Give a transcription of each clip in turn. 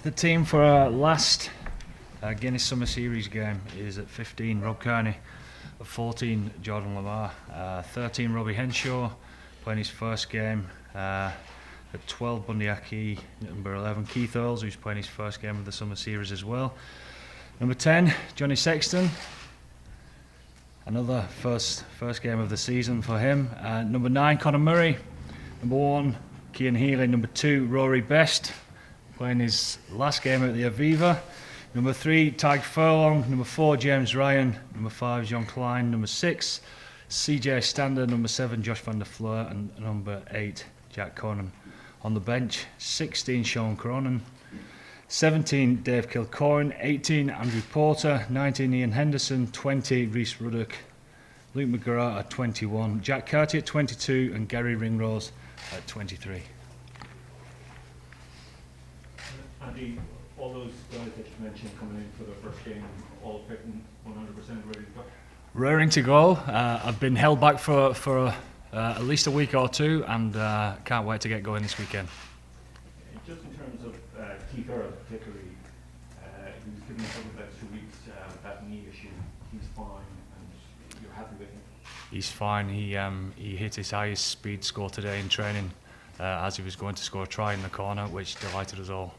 The team for our last Guinness Summer Series game is at 15 Rob Kearney, at 14 Jordan Lamar, 13 Robbie Henshaw playing his first game, at 12 Bundy Aki, number 11 Keith Earls, who's playing his first game of the Summer Series as well, number 10 Johnny Sexton, another first game of the season for him, number 9 Conor Murray, number 1 Cian Healy, number 2 Rory Best, playing his last game at the Aviva, number 3 Tadhg Furlong, number 4 James Ryan, number 5 John Klein, number 6 CJ Stander, number 7 Josh van der Fleur, and number 8 Jack Conan. On the bench, 16 Sean Cronin, 17 Dave Kilcoyne, 18 Andrew Porter, 19 Ian Henderson, 20 Rhys Ruddock, Luke McGrath at 21, Jack Carty at 22, and Gary Ringrose at 23. Andy, all those guys that you mentioned coming in for their first game, all fit and 100% ready to go? Raring to go. I've been held back for at least a week or two, and can't wait to get going this weekend. Just in terms of Keith Earl particularly, he was given a couple of extra weeks with that knee issue. He's fine, and you're happy with him? He's fine. He hit his highest speed score today in training as he was going to score a try in the corner, which delighted us all.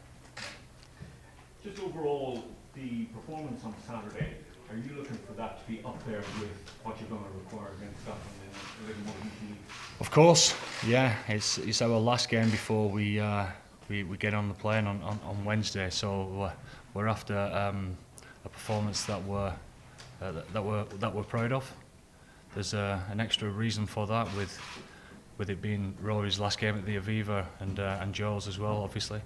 Just overall, the performance on Saturday, are you looking for that to be up there with what you're going to require against Scotland in a little more than Of course, yeah. It's our last game before we get on the plane on Wednesday, so we're after a performance that we're proud of. There's an extra reason for that with it being Rory's last game at the Aviva and Joe's as well, obviously.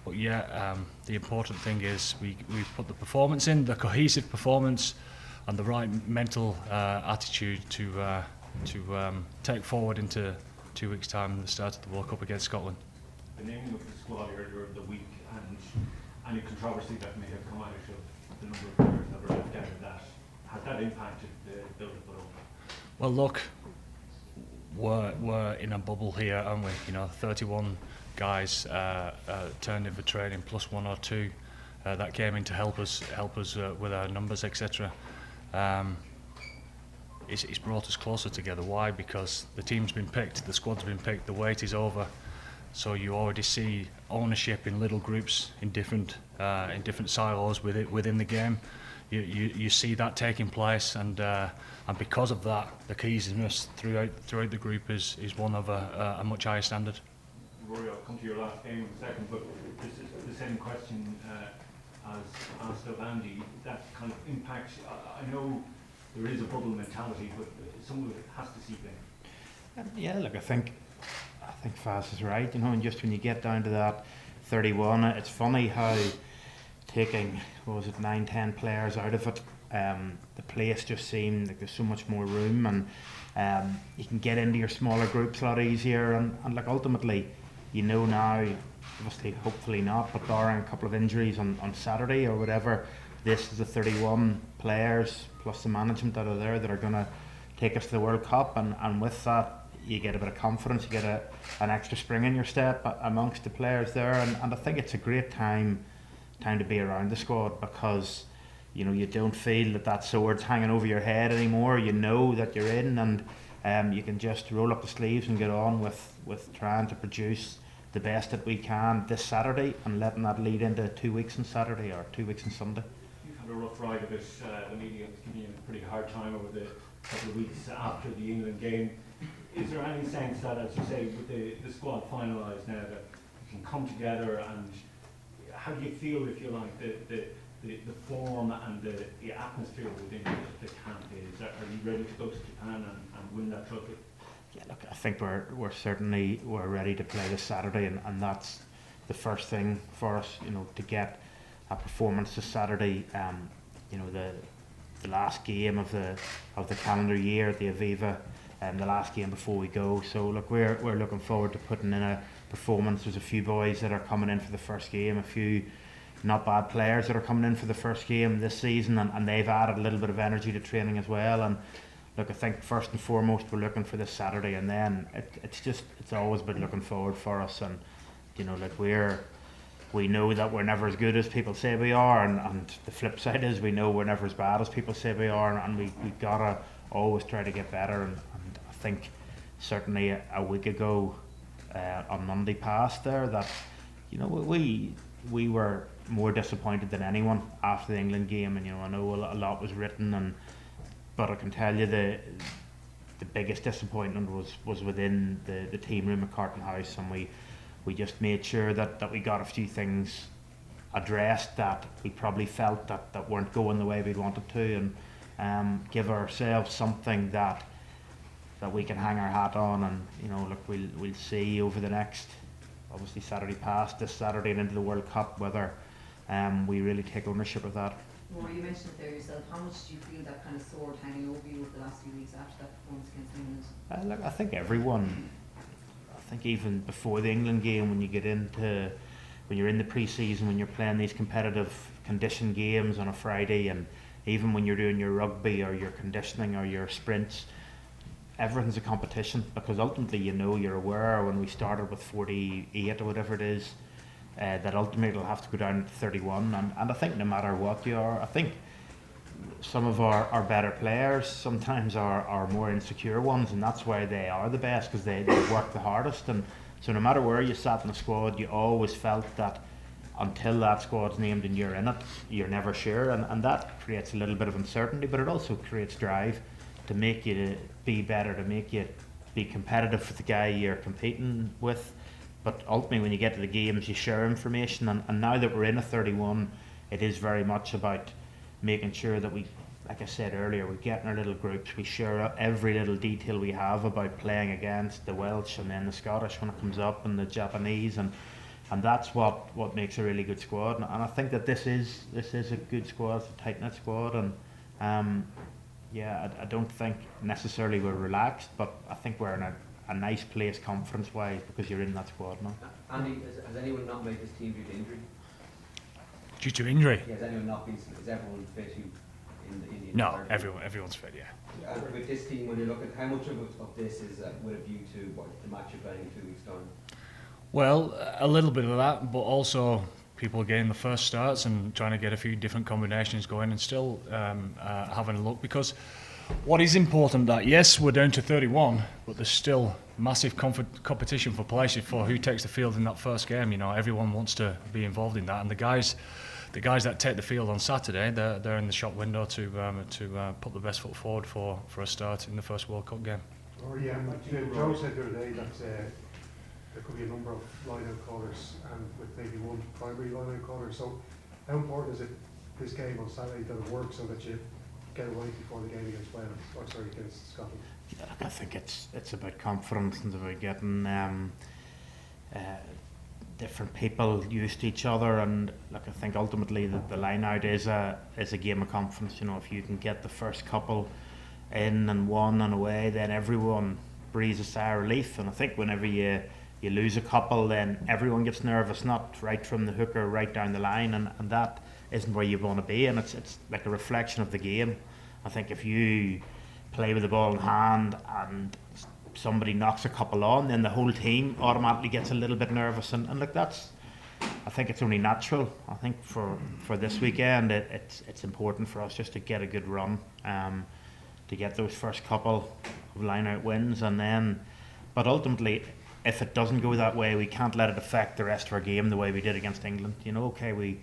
But yeah, the important thing is we put the performance in, the cohesive performance, and the right mental attitude to take forward into 2 weeks' time, the start of the World Cup against Scotland. The naming of the squad earlier in the week and any controversy that may have come out of the number of players that were left out of that, has that impacted the build-up at all? Well, look, we're in a bubble here, aren't we? 31 guys turned in for training, plus 1 or 2 that came in to help us with our numbers, etc. It's brought us closer together. Why? Because the team's been picked, the squad's been picked, the wait is over. So you already see ownership in little groups, in different silos within the game. You see that taking place, and because of that, the cohesiveness throughout the group is one of a much higher standard. Rory, I'll come to your last game in a second, but this is the same question as asked of Andy. That kind of impacts. I know there is a bubble mentality, but some of it has to seep in. Yeah, look, I think Faz is right. And just when you get down to that 31, it's funny how taking 9-10 players out of it, the place just seemed like there's so much more room, and you can get into your smaller groups a lot easier, and like ultimately, now, obviously, hopefully not, but barring a couple of injuries on Saturday or whatever, this is the 31 players plus the management that are there that are going to take us to the World Cup, and with that, you get a bit of confidence, you get an extra spring in your step amongst the players there, and I think it's a great time to be around the squad, because you don't feel that sword's hanging over your head anymore. You know that you're in, and you can just roll up the sleeves and get on with trying to produce the best that we can this Saturday, and letting that lead into 2 weeks on Saturday or 2 weeks on Sunday. You've had a rough ride of it. The media has given you a pretty hard time over the couple of weeks after the England game. Is there any sense that, as you say, with the squad finalised now, that you can come together, and how do you feel, if you like, the form and the atmosphere within the camp is? Are you ready to go to Japan and win that trophy? Yeah, look, I think we're certainly ready to play this Saturday, and that's the first thing for us, to get a performance this Saturday. The last game of the calendar year at the Aviva, and the last game before we go. So look, we're looking forward to putting in a performance. There's a few boys that are coming in for the first game, a few not bad players that are coming in for the first game this season, and they've added a little bit of energy to training as well. And look, I think first and foremost we're looking for this Saturday, and then it's always been looking forward for us, and like we know that we're never as good as people say we are, and the flip side is we know we're never as bad as people say we are, and we gotta always try to get better. And I think certainly a week ago on Monday past there that we were more disappointed than anyone after the England game, and I know a lot was written, but I can tell you the biggest disappointment was within the team room at Carton House, and we just made sure that we got a few things addressed that we probably felt that weren't going the way we'd wanted to, and give ourselves something that we can hang our hat on. And look, we'll see over the next, obviously Saturday past, this Saturday and into the World Cup, whether we really take ownership of that. Rory, you mentioned it there yourself. How much do you feel that kind of sword hanging over you over the last few weeks after that performance against England? Look, I think everyone, even before the England game, when you're in the pre-season, when you're playing these competitive condition games on a Friday, and even when you're doing your rugby or your conditioning or your sprints, everything's a competition, because ultimately you're aware when we started with 48 or whatever it is, that ultimately it'll have to go down to 31, and I think no matter what you are, I think some of our better players sometimes are more insecure ones, and that's why they are the best, because they work the hardest. And so no matter where you sat in the squad, you always felt that until that squad's named and you're in it, you're never sure, and that creates a little bit of uncertainty, but it also creates drive to make you be better, to make you be competitive with the guy you're competing with. But ultimately when you get to the games, you share information, and now that we're in a 31, it is very much about making sure that we, like I said earlier, we get in our little groups, we share every little detail we have about playing against the Welsh and then the Scottish when it comes up, and the Japanese, and that's what makes a really good squad. And I think that this is a good squad, it's a tight-knit squad, and I don't think necessarily we're relaxed, but I think we're in a nice place confidence-wise, because you're in that squad now. Andy, has anyone not made this team due to injury? Due to injury? Yeah, has anyone not been? Is everyone fit in the No, everyone's fit, yeah. With this team, when you look at how much of this is with a view to what the match you're playing in 2 weeks' time? Well, a little bit of that, but also people getting the first starts and trying to get a few different combinations going, and still having a look, because what is important that, yes, we're down to 31, but there's still massive competition for places for who takes the field in that first game. Everyone wants to be involved in that, and the guys that take the field on Saturday, they're in the shop window to put the best foot forward for a start in the first World Cup game. Joe said the other day that there could be a number of line-out callers, and with maybe one primary line-out caller. So how important is it, this game on Saturday, that it works so that you get away before the game against Wales, against Scotland? Yeah, I think it's about confidence and about getting different people used to each other, and I think ultimately the line out is a game of confidence. If you can get the first couple in and one and away, then everyone breathes a sigh of relief. And I think whenever you lose a couple, then everyone gets nervous, not right from the hooker right down the line, and that isn't where you want to be, and it's like a reflection of the game. I think if you play with the ball in hand and somebody knocks a couple on, then the whole team automatically gets a little bit nervous, and look, I think it's only natural. I think for this weekend it's important for us just to get a good run, to get those first couple of line out wins, and then, but ultimately if it doesn't go that way, we can't let it affect the rest of our game the way we did against England. Okay, we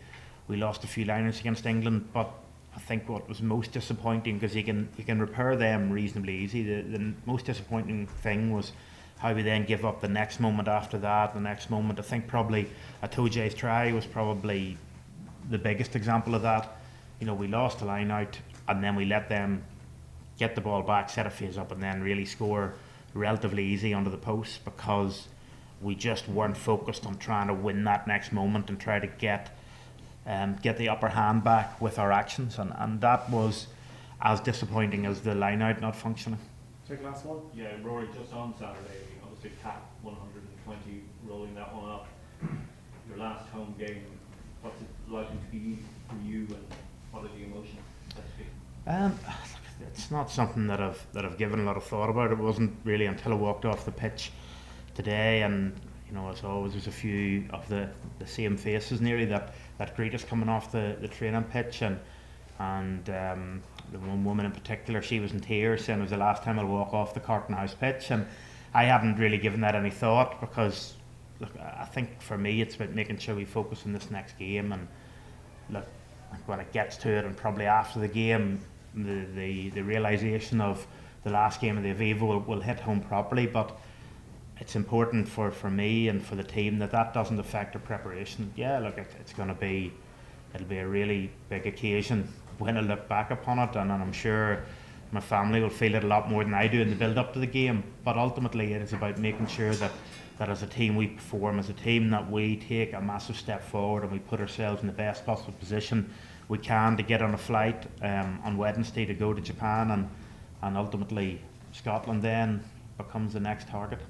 lost a few line-outs against England, but I think what was most disappointing, because you can repair them reasonably easy, the most disappointing thing was how we then give up the next moment after that, the next moment. I think probably Atoje's try was probably the biggest example of that. We lost a line out, and then we let them get the ball back, set a phase up, and then really score relatively easy under the post, because we just weren't focused on trying to win that next moment and try to get the upper hand back with our actions, and that was as disappointing as the line out not functioning. Take last one. Yeah, Rory, just on Saturday, obviously cap 120, rolling that one up. Your last home game, what's it likely to be for you, and what are the emotions? It's not something that I've given a lot of thought about. It wasn't really until I walked off the pitch today, and you know, as always, there's a few of the same faces nearly that greet us coming off the training pitch, and the one woman in particular, she was in tears saying it was the last time I'll walk off the Carton House pitch, and I hadn't really given that any thought, because look, I think for me it's about making sure we focus on this next game, and look, when it gets to it, and probably after the game, the realisation of the last game of the Aviva will hit home properly. But it's important for me and for the team that doesn't affect our preparation. Yeah, look, it'll be a really big occasion when I look back upon it, and I'm sure my family will feel it a lot more than I do in the build up to the game. But ultimately it is about making sure that as a team we perform, as a team that we take a massive step forward, and we put ourselves in the best possible position we can to get on a flight on Wednesday to go to Japan, and ultimately Scotland then becomes the next target.